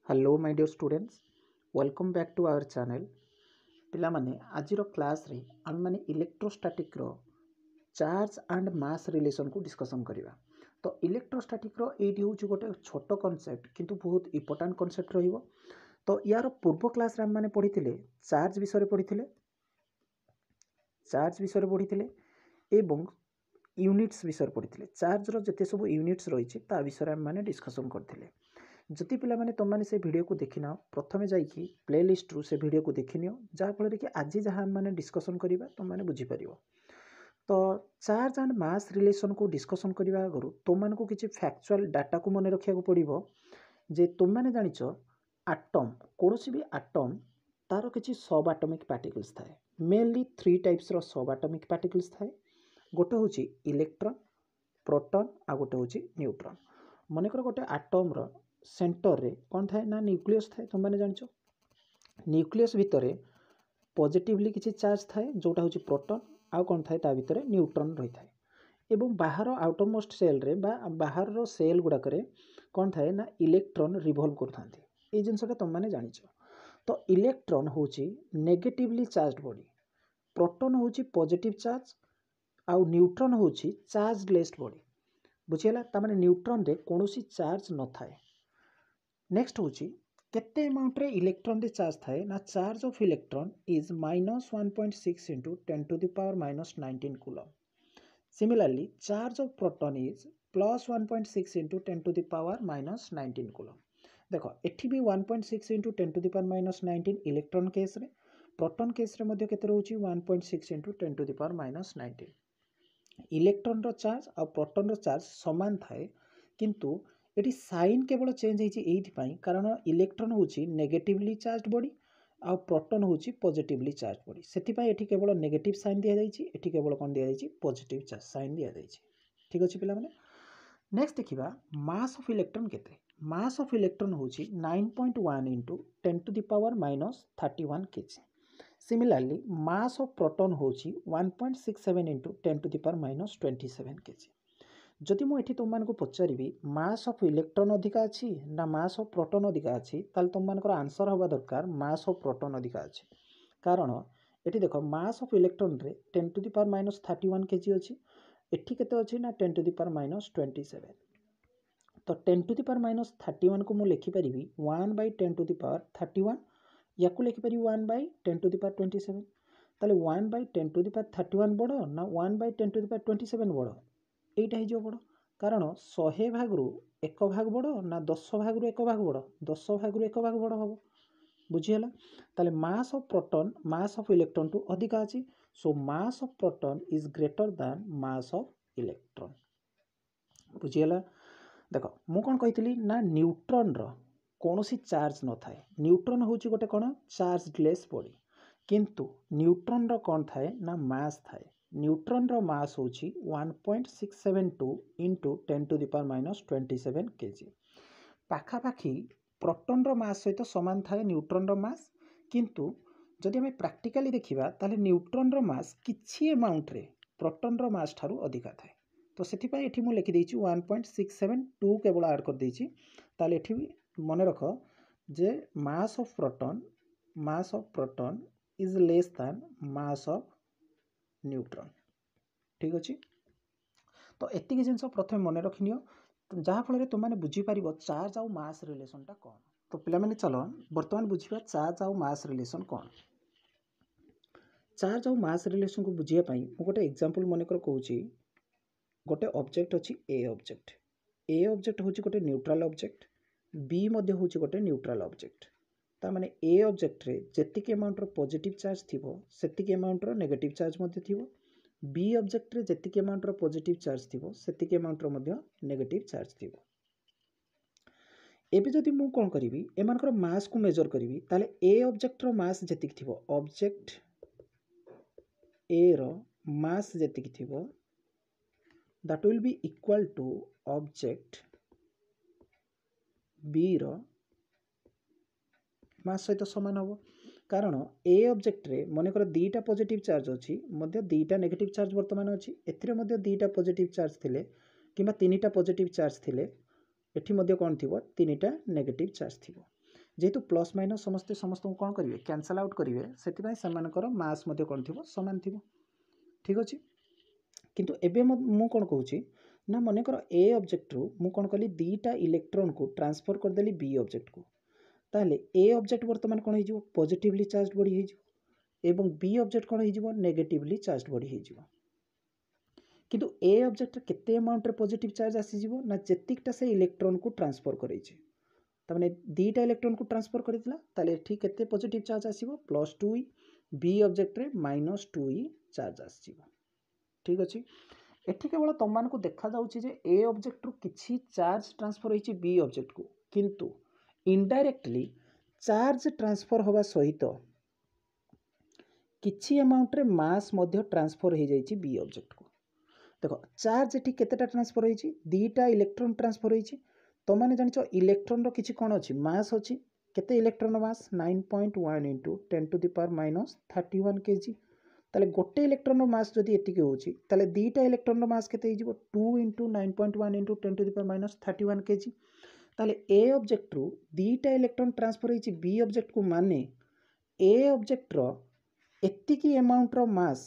Hello my dear students, welcome back to our channel. पिला माने आजिर क्लास रे आम माने इलेक्ट्रोस्टैटिक रो चार्ज एंड मास रिलेशन को डिस्कशन करिवा। तो इलेक्ट्रोस्टैटिक रो एटी होची गोटे छोटो कांसेप्ट किंतु बहुत इंपोर्टेंट कांसेप्ट रहिबो। तो यार पूर्व क्लास रे हम माने पढिथिले चार्ज विषय पढिथिले एवं यूनिट्स विषय पढिथिले। चार्ज रो जते सब यूनिट्स रहिछि ता विषय हम माने डिस्कशन करथिले। जति पिला माने तुम माने से वीडियो को देखिना प्रथमे जाइकी प्लेलिस्ट रु से वीडियो को देखिनियो जहाँफल कि आज जहाँ मैंने डिस्कसन करवा तुम मैंने बुझीपर। तो चार्ज एंड मास रिलेशन को डिस्कसन करने आगु तुमको किसी फैक्चुअल डाटा को मन रखा पड़ो जे तुम मैंने जानिच आटम कौन भी आटम तार किसी सब आटमिक पार्टिकल्स थाए। मेनली थ्री टाइप्स रो सब आटमिक पार्टिकल्स थाए। गोटे हूँ इलेक्ट्रॉन, प्रोटॉन आ गोटे हूँ न्यूट्रॉन। मनकर गोटे आटम रो सेंटर रे कौन थाए ना न्यूक्लियस थाए। तुम मैंने जानिच न्यूक्लियस भितर पॉजिटिवली किसी चार्ज थाए जोटा हूँ प्रोटॉन आउ कौन थाए ता भितर न्यूट्रॉन रही थाए। एवं बाहर आउटर मोस्ट सेल रे बा बाहर रो सेल गुड़ाक कौन थाए ना इलेक्ट्रॉन रिवॉल्व करथांती। ए जिनसटा तुम मैंने जानिच। तो इलेक्ट्रॉन हूँ नेगेटिवली चार्ज बॉडी, प्रोटॉन हूँ पॉजिटिव चार्ज आउ न्यूट्रॉन हूँ चार्जलेस बॉडी। बुझीगला तामाने न्यूट्रॉन रे कौनसी चार्ज न थाए। नेक्स्ट हूँ केते अमाउंट रे इलेक्ट्रॉन रे चार्ज थाए ना charge of electron is -1.6 into 10 to the power -19 coulomb. Similarly charge of proton is +1.6 into 10 to the power -19 coulomb. देखो एठी भी 1.6 into 10 to the power -19 electron case रे, प्रोटॉन केस रे मध्ये केते रहउची 1.6 into 10 to the power -19। Electron रो charge और प्रोटॉन रो चार्ज समान थाए किंतु एटी साइन केवल चेंज होती कारण इलेक्ट्रॉन हूँ नेगेटिवली चार्ज बॉडी आ प्रोटॉन हूँ पॉजिटिवली चार्ज बॉडी। से केवल नेगेटिव साइन दि जाइए, एटी केवल कौन दि पॉजिटिव चार्ज साइन दि जाइए। ठीक अच्छे पिला माने। नेक्स्ट देखिबा मास ऑफ इलेक्ट्रॉन केते। मास ऑफ इलेक्ट्रॉन हूँ 9.1 into 10 to the power -31 K G. Similarly mass of proton हूँ 1.67 into 10 to the power -27 K G. जदि मुझे तुमको पचारि मास ऑफ इलेक्ट्रॉन अधिका अच्छी ना मास ऑफ प्रोटॉन अधिका अच्छी ताल तुम आंसर हवा दरकार मास ऑफ प्रोटॉन अधिका अच्छी। कारण ये देख मास ऑफ इलेक्ट्रॉन रे 10 टू द पावर -31 केजी अच्छी, एठी केते अच्छी ना 10 टू द पावर -27। तो 10 टू द पावर -31 को मुझे लिखिपारि 1/10 टू द पावर 31, या लिखिपारि 1/10 टू द पावर 27। ताले 1/10 टू द पावर 31 बड़ ना 1/10 टू द पावर 27 बड़? এইটা হয়ে বড়। কারণ 100 ভাগরু 1 ভাগ বড় না 10 ভাগরু 1 ভাগ বড়? 10 ভাগরু 1 ভাগ বড় হব। বুঝিগলা? তাহলে mass of proton mass of electron টু अधिका আছে। So mass of proton is greater than mass of electron. বুঝিগলা? দেখ মু কোন কইতলি না নিউট্রন র কোনोसी চার্জ ন থাए। নিউট্রন হচ্ছে গোটে কোন চার্জলেস বডি किंतु न्यूट्रॉन रो कौन थाए ना मास थाए। न्यूट्रॉन रो मास होची 1.672 into 10 to the power -27 KG. पाखापाखी प्रोटॉन रो मास सहित समान थाए न्यूट्रॉन रो मास, किंतु जदि हमें प्रैक्टिकली देखिबा ताले न्यूट्रॉन रो मास किछि अमाउंट रे प्रोटॉन रो मास ठारू अधिका थाए। तो सेति पई एठी मु लिखि देछि 1.672 केवल ऐड कर देछि। ताले एठी मन रख जे mass of proton is less than mass of neutron. ठीक अच्छे। तो एतिक जिनस प्रथम मन रखिनियो जहाँफल तुमने बुझीपार चार्ज आउ मास रिलेशनटा कौन। तो पिलामाने चलो बर्तमान बुझा चार्ज आउ मास रिलेशन कौन। चार्ज आउ मास रिलेशन को बुझापी मुझे गोटे एग्जांपल मनकर कहूँ। गोटे ऑब्जेक्ट अच्छी ए ऑब्जेक्ट हूँ गोटे न्यूट्रल ऑब्जेक्ट, बी मध्य हूँ गोटे न्यूट्रल ऑब्जेक्ट। तार ए ऑब्जेक्ट रे जेतिक अमाउंट रो पॉजिटिव चार्ज थिबो सेतिक अमाउंट रो नेगेटिव चार्ज मध्य थिबो। बी ऑब्जेक्ट रे जेतिक अमाउंट रो पॉजिटिव चार्ज थिबो सेतिक अमाउंट रो मध्य नेगेटिव चार्ज थिबो। एबे जदि मु कोन करिवि एमानकर मास को मेजर करिवि ताले ए ऑब्जेक्ट रो मास जेतिक थिबो, ऑब्जेक्ट ए रो मास जेतिक थिबो that will be equal to object B रो मास सहित समान हम। कारण ए ऑब्जेक्ट रे मनकर दीटा पॉजिटिव चार्ज अच्छी मध्य दीटा नेगेटिव चार्ज वर्तमान अच्छी। एथिरे मध्य दीटा पॉजिटिव चार्ज थिले किंबा तीनिटा पॉजिटिव चार्ज थिले एठी मध्य कोन थिबो तीनिटा नेगेटिव चार्ज थिबो। जेहेतु प्लस माइनस समस्ते समस्त कौन करेंगे कैंसल आउट करेंगे से मास कौन थी सामान थी ठीक अच्छे किंतु एबे मु कौन कहूँ ना मनकर ए ऑब्जेक्ट रु मु कौन कली दीटा इलेक्ट्रॉन को ट्रांसफर करदेली बी ऑब्जेक्ट को ताले ए ऑब्जेक्ट वर्तमान कौन हो पॉजिटिवली चार्ज बॉडी हो एवं बी ऑब्जेक्ट कौन हो नेगेटिवली चार्ज बॉडी हो किंतु ए ऑब्जेक्ट केते अमाउंट रे पॉजिटिव चार्ज आसीजिवो ना जेतिकटा से इलेक्ट्रॉन को ट्रांसफर करैछि तमाने दीटा इलेक्ट्रॉन को ट्रांसफर करितला ताले ठीक केते पॉजिटिव चार्ज आसीबो +2e बी ऑब्जेक्ट रे -2e चार्ज आसीजिवो ठीक अछि एठी केवल तुम मानकु देखा जाउछि जे ए ऑब्जेक्ट रु किछि चार्ज ट्रांसफर होइछि बी ऑब्जेक्ट को किंतु इनडायरेक्टली चार्ज ट्रांसफर होबा सहित किछि अमाउंट रे मास मध्ये ट्रांसफर हो जाइछि बी ऑब्जेक्ट को देखो चार्ज एठी केतेटा ट्रांसफर होइछि दीटा इलेक्ट्रॉन ट्रांसफर होइछि तो माने जानिछो इलेक्ट्रॉन रो किछि कोन अछि मास अछि केते इलेक्ट्रॉन मास 9.1 * 10⁻31 kg ताले गोटे इलेक्ट्रॉन रो मास जदी एतिके होछि ताले दीटा इलेक्ट्रॉन रो मास केते हिजिवो 2 * 9.1 * 10⁻31 kg ताले ए ऑब्जेक्ट रु दीटा इलेक्ट्रॉन ट्रांसफर होइछि बी ऑब्जेक्ट को माने ए ऑब्जेक्ट रो एतिकी अमाउंट रो मास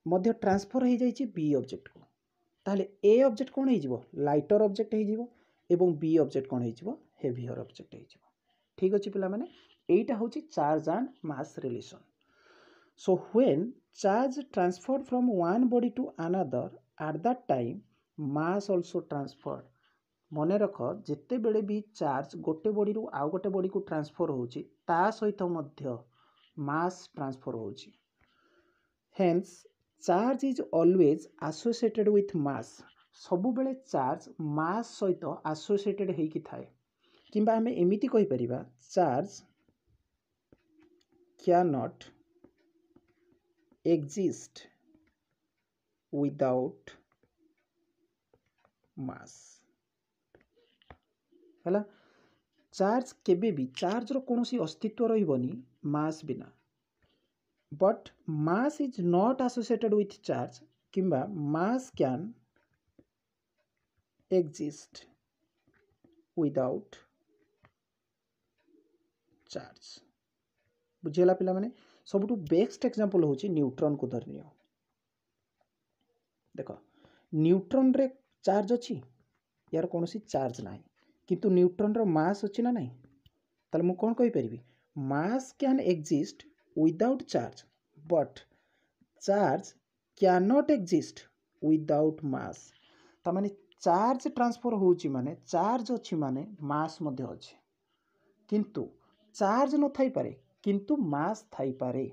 मध्ये ट्रांसफर हो जाइछि बी ऑब्जेक्ट को ताले ए ऑब्जेक्ट कौन हो लाइटर ऑब्जेक्ट हो एवं बी ऑब्जेक्ट कौन हो हेवियर ऑब्जेक्ट हो ठीक अच्छे पिला माने एटा होची charge and mass relation so when charge transferred from one body to another at that time mass also transferred मन रख जिते बेले भी चार्ज गोटे बॉडी रु आउ गोटे बॉडी को ट्रांसफर होची ता सहित मध्य मास ट्रांसफर होची hence charge is always associated with mass सबु बेले चार्ज मास सहित एसोसिएटेड होइकी थाए किंबा हमें एमिति कहि परिबा charge can not exist without mass हला चार्ज केबे भी चार्ज रो कोनोसी अस्तित्व रहिबनी मास बिना but mass is not associated with charge किंबा mass can exist without charge बुझेला पिला माने सबुठु बेस्ट एग्जांपल होची न्यूट्रॉन को धरनियो देखो न्यूट्रॉन रे चार्ज अछि यार कोनोसी चार्ज नाही किंतु न्यूट्रॉन रो मास अछि ना नाही ताले मु कोन कहि परिबी mass can exist without charge but charge cannot exist without mass ता माने चार्ज ट्रांसफर होची माने चार्ज अछि माने मास मध्ये अछि किंतु चार्ज न थाई पारे किंतु मास थाई पारे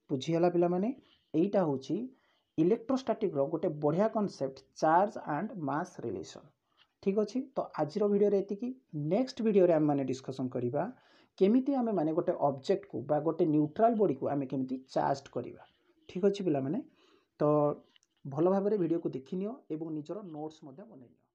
बुझियला पिला माने एटा होची इलेक्ट्रोस्टैटिक रो गोटे बढ़िया concept charge and mass relation ठीक अछि तो आजिरो वीडियो रे एतिकी नेक्स्ट वीडियो रे हम माने डिस्कशन करिबा केमिति आमे माने गोटे ऑब्जेक्ट को बा गोटे न्यूट्रल बॉडी को आमे केमिति चार्ज करिबा ठीक अछि पिला माने तो भलो भाबरे वीडियो को देखिनियो एवं निजरो नोट्स मध्ये बनेनियो।